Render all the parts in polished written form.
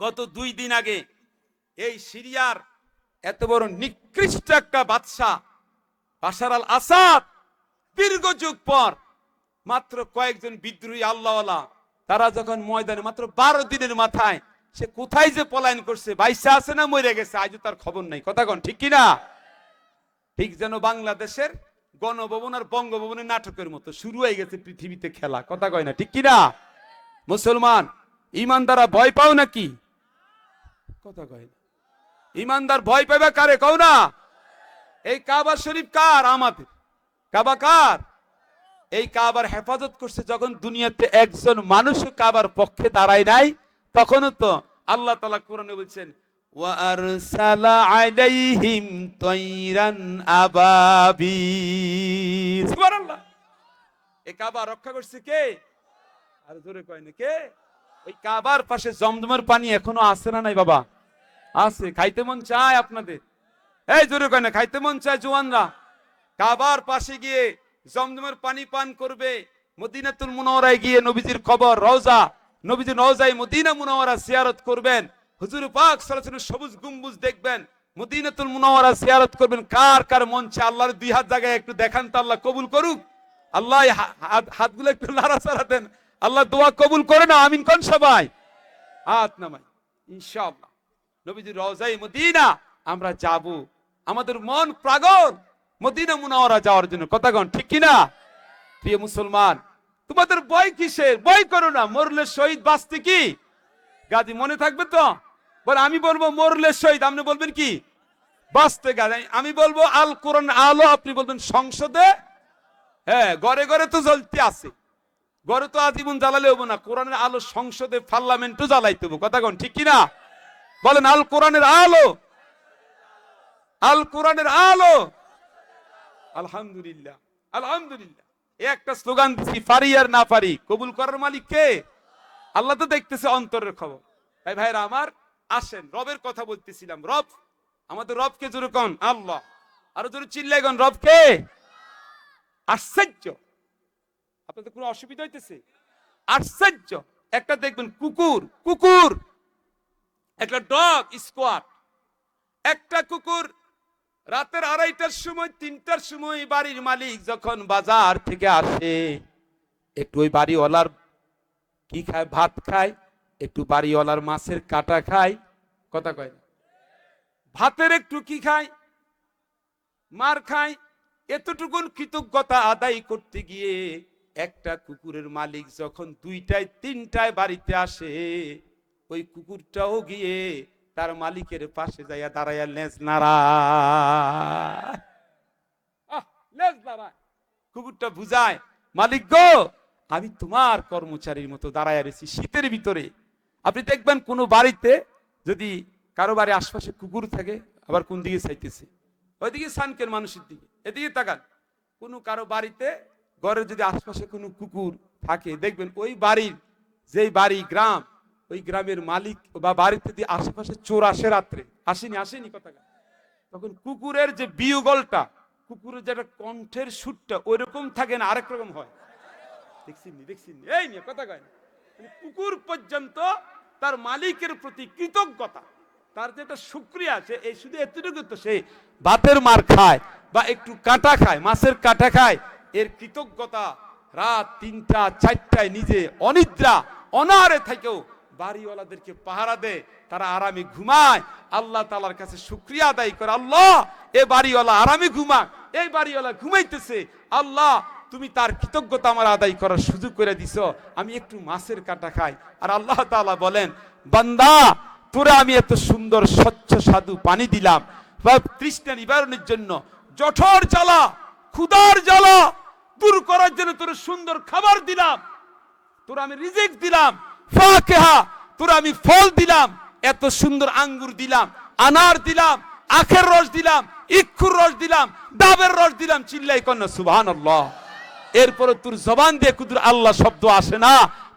গত 2 দিন আগে এই সিরিয়ার এত বড় নিকৃষ্ট একটা বাদশা বাশার আল আসাদ দীর্ঘ যুগ পর মাত্র কয়েকজন বিদ্রোহী আল্লাহওয়ালা তারা যখন ময়দানে মাত্র 12 দিনের মাথায় সে কোথায় যে পলায়ন করছে, বাইসা আছে না মরে গেছে আজও তার খবর নাই। কথা কোন ঠিক কিনা? ঠিক যেন বাংলাদেশের গণভবন আর বঙ্গভবনের নাটকের মতো শুরু হয়ে গেছে পৃথিবীতে খেলা। কথা কয় না ঠিক কিনা? মুসলমান ইমানদারা ভয় পাও নাকি? কথা কয় না। ইমানদার ভয় পাইবা কারে কও না? এই কাবা শরীফ কার? আমাদের। কাবা কার? এই কাবার হেফাজত করছে যখন দুনিয়াতে একজন মানুষও কাবার পক্ষে দাঁড়ায় নাই, তখনও তো আল্লাহ তাআলা কোরআনে বলছেন ওয়া আরসালা আলাইহিম তায়রান আবাবিল। সুবহানাল্লাহ। এই কাবা রক্ষা করছে কে? আর জোরে কয় না কে? ওই কাবার পাশে জমজমের পানি এখনো আছে না নাই বাবা? আছে। খাইতে মন চায় আপনাদের? এই জোরে কয় না খাইতে মন চায় জওয়ানরা? কাবার পাশে গিয়ে জমজমের পানি পান করবে, মদিনাতুল মুনাওয়ারায় গিয়ে নবীজির কবর রওজা, নবীজির রওজায়ে মদিনা মুনাওয়ারা জিয়ারত করবেন, হুজুর পাক সাল্লাল্লাহু আলাইহি ওয়াসাল্লাম সবুজ গম্বুজ দেখবেন, মদিনাতুল মুনাওয়ারা জিয়ারত করবেন। কার কার মন চায় আল্লাহর 2 হাত জায়গায় একটু দেখান তো, আল্লাহ কবুল করুক। আল্লাহ হাতগুলো একটু নাড়াচাড়া দেন, আল্লাহ দোয়া কবুল করে না। আমিন কোন সবাই? হাত নামাই ইনশাআল্লাহ। নবীজির রওজায়ে মদিনা আমরা যাব, আমাদের মন পাগল মদিনা মুনাওয়ারা যাওয়ার জন্য। কথা কোন ঠিক কিনা? প্রিয় মুসলমান, তোমাদের ভয় কিসের? ভয় করো না, মরলে শহীদ বাঁচতে কি গাজী মনে থাকবে তো? বলে আমি বলবো মরলে শহীদ, আপনি বলবেন কি বাঁচতে গাজী। আমি বলবো আল কোরআন আলো, আপনি বলবেন সংসদে। হ্যাঁ, ঘরে ঘরে তো জ্বলতে আছে, ঘরে তো আজীবন জ্বালালে হবো না, কোরআনের আলো সংসদে পার্লামেন্টও জ্বালাইতে হবে। কথা কোন ঠিক কিনা? বলেন আল কোরআনের আলো, আল কোরআনের আলো। আলহামদুলিল্লাহ, আলহামদুলিল্লাহ। একটা স্লোগান দিচ্ছি, পারি আর না পারি কবুল করার মালিক কে? আল্লাহ তো দেখতেছে অন্তরের খবর। তাই ভাইরা আমার আসেন, রবের কথা বলতেছিলাম। রব, আমাদের রবকে জোরে কোন আল্লাহ, আরো জোরে চিল্লাই কোন রব কে? আশ্চর্য, আপনাদের কোনো অসুবিধা হইতেছে? আশ্চর্য। একটা দেখবেন কুকুর, কুকুর একটা ডগ স্কোয়াড, একটা কুকুর রাতের 2:30টার সময় 3টার সময় বাড়ির মালিক যখন বাজার থেকে আসে, একটু ওই বাড়িওয়ালার কি খায়? ভাত খায়, একটু বাড়িওয়ালার মাছের কাটা খায়। কথা কয় না? ভাতের একটু কি খায়? মার খায়। এতটুকুন কৃতজ্ঞতা আদায় করতে গিয়ে একটা কুকুরের মালিক যখন 2টায় 3টায় বাড়িতে আসে, ওই কুকুরটাও গিয়ে তার মালিকের পাশে যাইয়া দাঁড়াইয়া লেজ নাড়ায়। লেজ নাড়ায়। কুকুরটা বুঝায়, মালিক গো, আমি তোমার কর্মচারীর মতো দাঁড়াইয়া রয়েছি শীতের ভিতরে। আপনি দেখবেন কোন বাড়িতে যদি কারো বাড়ির আশপাশে কুকুর থাকে, আবার কোন দিকে চাইতেছে? ওইদিকে সানকের মানুষের দিকে, এদিকে তাকান। কোন কারো বাড়িতে ঘরে যদি আশপাশে কোনো কুকুর থাকে, দেখবেন ওই বাড়ির, যেই বাড়ি গ্রাম, ওই গ্রামের মালিক বা বাড়িতে যদি আশেপাশে চোর আসে রাত্রে, আসেনি কথা, তখন কুকুরের যে বিয়োগলটা, কুকুরের যেটা কণ্ঠের সুরটা ওইরকম থাকে না, আরেক রকম হয়। দেখছেন এই নিয়ে কথা কয় না। কুকুর পর্যন্ত তার মালিকের প্রতি কৃতজ্ঞতা, তার যেটা শুকরিয়া আছে, এই শুধু এতটুকু তো সে ভাতের মার খায় বা একটু কাঁটা খায়, মাছের কাঁটা খায়, এর কৃতজ্ঞতা রাত 3টা 4টায় নিজে অনিদ্রা অনাহারে থেকেও বাড়িওয়ালাদেরকে পাহারা দেয়, তারা আরামে ঘুমায়, আল্লাহ তাআলার কাছে শুকরিয়া আদায় করে, আল্লাহ এ বাড়িওয়ালা আরামে ঘুমাক, এই বাড়িওয়ালা ঘুমাইতেছে, আল্লাহ তুমি তার কৃতজ্ঞতা আমার আদায় করার সুযোগ করে দিছো, আমি একটু মাছের কাঁটা খাই। আর আল্লাহ তাআলা বলেন, বান্দা তোরা আমি এত সুন্দর স্বচ্ছ সাধু পানি দিলাম বা তৃষ্ণা নিবারণের জন্য, জঠর জ্বালা ক্ষুধার জ্বালা দূর করার জন্য তোর সুন্দর খাবার দিলাম, তোরা আমি রিজিক দিলাম, ফাকিহা তোরা আমি ফল দিলাম, এত সুন্দর আঙ্গুর দিলাম, আনার দিলাম, আখের রস দিলাম, ইক্ষুর রস দিলাম, ডাবের রস দিলাম। চিল্লাই কর না সুবহানাল্লাহ। এরপরে তোর জবান দিয়ে কুদুর আল্লাহ শব্দ আসে না,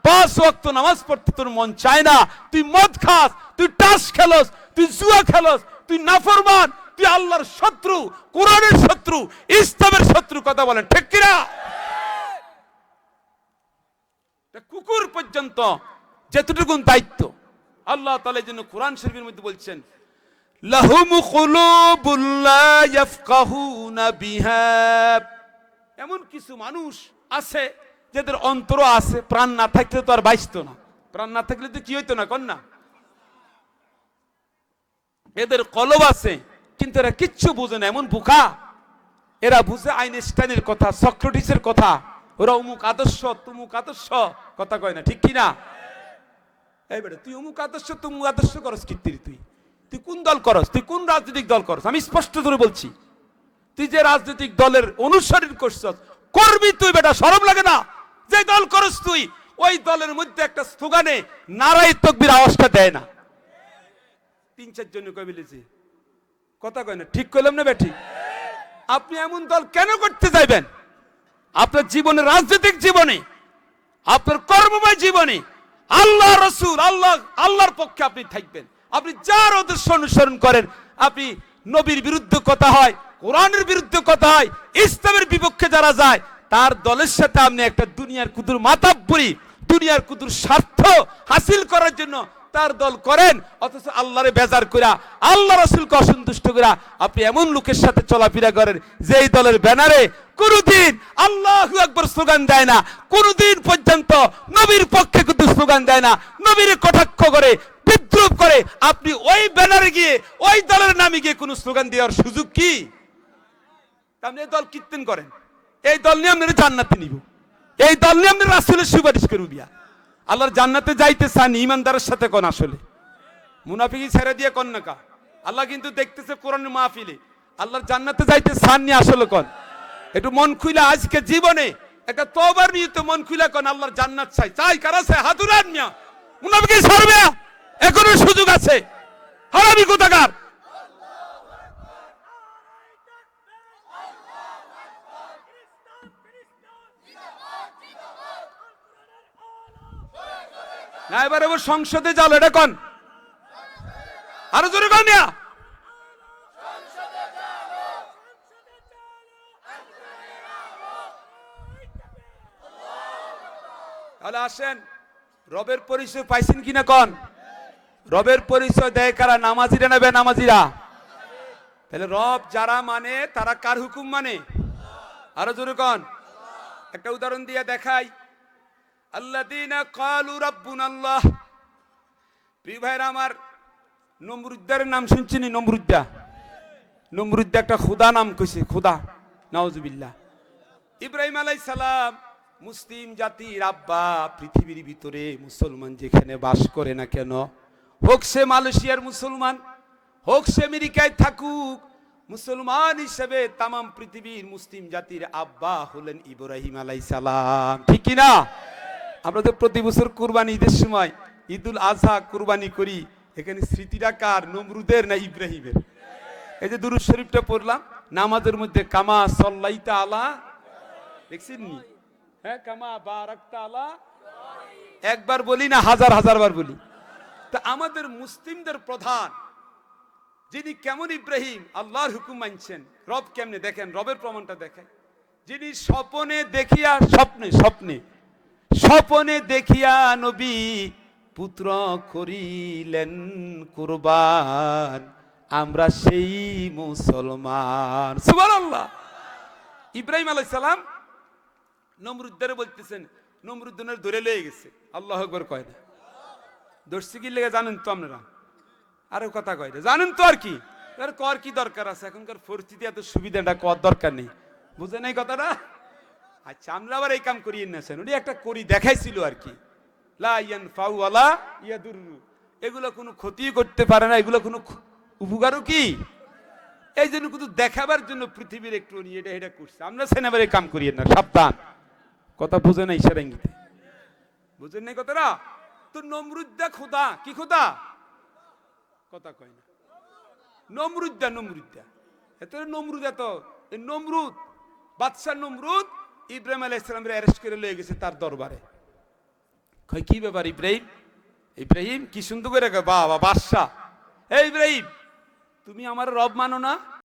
5 ওয়াক্ত নামাজ পড়তে তোর মন চায় না, তুই মদ খাস, তুই টাস খেলস, তুই জুয়া খেলস, তুই নাফরমান, তুই আল্লাহর শত্রু, কোরআনের শত্রু, ইসলামের শত্রু। কথা বলেন ঠিক কিনা? কুকুর পর্যন্ত যেতটুকু দায়িত্ব, আল্লাহ তাআলা এই জন্য কোরআন শরীফের মধ্যে বলছেন, লাহুম কুলুবুল লা ইয়াফকাহুনা বিহা। এমন কিছু মানুষ আছে যাদের অন্তর আছে, প্রাণ না থাকলে তো আর বাঁচতো না। প্রাণ না থাকলে তো কি হইতো না, কন্যা? এদের কলব আছে কিন্তু এরা কিচ্ছু বুঝে না, এমন বোকা। এরা বুঝে আইনস্টাইনের কথা, সক্রেটিসের কথা, ওরা অমুক আদর্শ তুমুক আদর্শ, কথা কয় না, ঠিক কি না? এই বেটা, তুই অমুক আদর্শ তুমুক আদর্শ করস কীর্তির, তুই তুই কোন দল করস, তুই কোন রাজনৈতিক দল করস? আমি স্পষ্ট করে বলছি, তুই যে রাজনৈতিক দলের অনুসরণ করছস, করবি তুই বেটা, শরম লাগে না? যে দল করস তুই, ওই দলের মধ্যে একটা স্লোগানে নারায়ে তাকবীর আওয়াজটা দেয় না। ৩-৪ জন কই বলেছে, কথা কয় না, ঠিক কইলাম না বেঠি? আপনি এমন দল কেন করতে যাইবেন? আপনার জীবনে, রাজনৈতিক জীবনে, আপনার কর্মময় জীবনে আল্লাহ রাসূল, আল্লাহর পক্ষে আপনি থাকবেন। আপনি যার আদর্শ অনুসরণ করেন, আপনি নবীর বিরুদ্ধে কথা হয়, কোরআনের বিরুদ্ধে কথা হয়, ইসলামের বিপক্ষে যারা যায়, তার দলের সাথে আপনি একটা দুনিয়ার কুদুর মাতাব্বরি, দুনিয়ার কুদুর স্বার্থ হাসিল করার জন্য তার দল করেন, অথচ আল্লাহরে বেজার কইরা, আল্লাহ রাসূলকে অসন্তুষ্ট কইরা আপনি এমন লোকের সাথে চলাফেরা করেন যেই দলের ব্যানারে কোনদিন আল্লাহু আকবার স্লোগান দেয় না, কোনদিন পর্যন্ত নবীর পক্ষে কিন্তু স্লোগান দেয় না, নবীর কটাক্ষ করে, বিদ্রুপ করে। আপনি ওই ব্যানারে গিয়ে, ওই দলের নামে গিয়ে কোন স্লোগান দেওয়ার সুযোগ কি? আপনি এই দল কীর্তন করেন, এই দল নিয়ে আপনারা জান্নাতে নিব, এই দল নিয়ে আপনি রাসূলের সুপারিশ করব। আল্লাহর জান্নাতে যাইতে চান ইমানদারের সাথে কোন? আসলে মুনাফিকি ছেড়ে দিয়ে কোন না কা? আল্লাহ কিন্তু দেখতেছে কোরআনের মাহফিলে, আল্লাহর জান্নাতে যাইতে চান নি আসলে কোন? একটু মন খুলে আজকে জীবনে একটা তওবার নিয়তে মন খুলে কোন আল্লাহর জান্নাত চাই। চাই কারা চাই? হাত উঠান মিয়া, মুনাফিকি ছাড়বে, এখনো সুযোগ আছে। হারামি কোথাকার! না এবারে ও সংসদে যাও, এটা কোন? আরো জোরে কোন মিয়া? তাহলে আসেন, রবের পরিচয় পাইছেন কিনা কোন? রবের পরিচয় দেয় কারা? নামাজিরা নেবে, নামাজিরা। তাহলে রব যারা মানে তারা কার হুকুম মানে? আরো জোরে কোন? একটা উদাহরণ দিয়ে দেখাই। আল্লাযীনা ক্বালু রাব্বুনাল্লাহ। প্রিয় ভাইরা আমার, নমরুদ্দের নাম শুনছেন? নমরুদ্দা, নমরুদ্দা একটা খোদা নাম কইছে, খোদা, নাউজুবিল্লাহ। ইব্রাহিম আলাইহিস সালাম মুসলিম জাতির আব্বা। পৃথিবীর ভিতরে মুসলমান যেখানে বাস করে না কেন, হোক সে মালয়েশিয়ার মুসলমান, হোক সে আমেরিকায় থাকুক, মুসলমান হিসেবে তামাম পৃথিবীর মুসলিম জাতির আব্বা হলেন ইব্রাহিম আলাইহিস সালাম, ঠিক কি না? আমরা তো প্রতি বছর কুরবানি ঈদের সময়, ঈদুল আজহা কুরবানি করি, এখানে স্মৃতিটা কার? নমরুদের না ইব্রাহিমের? এই যে দুরূদ শরীফটা পড়লাম নামাজের মধ্যে, কামা সাল্লাইতা আলা, দেখছেন নি? হ্যাঁ, কামা বারাকতা আলা, একবার বলি না, হাজার হাজার বার বলি। তা আমাদের মুসলিমদের প্রধান যিনি কেমন ইব্রাহিম, আল্লাহর হুকুম মানছেন, রব কেমনে দেখেন, রবের প্রমাণটা দেখেন। যিনি স্বপ্নে দেখিয়া, স্বপ্নে স্বপ্নে স্বপ্নে দেখিয়া নবী পুত্র করিলেন কুরবান, আমরা সেই মুসলমান। সুবহানাল্লাহ। ইব্রাহিম আলাইহিস সালাম নমরুদ্দের বলতেছেন, নমরুদ্দের ধরে লয়ে গেছে, আল্লাহু আকবার কয় না। দর্শি কি লেগে জানেন তো আপনারা? আরো কথা কয় না, জানেন তো আর কি? কর কি দরকার আছে? এখনকার পরিস্থিতি এত সুবিধাটা কর দরকার নেই, বুঝে নাই কথাটা? আচ্ছা, আমরা আবার এই কাম করিয়ে নেছেন, উনি একটা করি দেখাইছিল আর কি, লা ইয়ানফাউ ওয়ালা ইয়াদুররু, এগুলো কোনো ক্ষতি করতে পারে না, এগুলো কোনো উপকারও কি, এই জন্য কিন্তু দেখাবার জন্য পৃথিবীর একটু নিয়ে এটা এটা করছে। আমরা সেনাবার এই কাম করিয়ে না, সাবধান। কথা বুঝে নাই, ইশারা ইঙ্গিতে বুঝেন নাই কথাটা? তো নমরুদ্দা খোদা, কি খোদা? কথা কয় না, নমরুদ্দা, নমরুদ্দা এত নমরুদ, এত নমরুদ বাদশাহ নমরুদ ইব্রাহিম আলাইহিস সালামের অ্যারেস্ট করে লয়ে গেছে তার দরবারে। কয় কি ব্যাপার ইব্রাহিম? ইব্রাহিম কি সুন্দর করে, বাবা বাদশাহ, এই ইব্রাহিম তুমি আমার রব মানো না?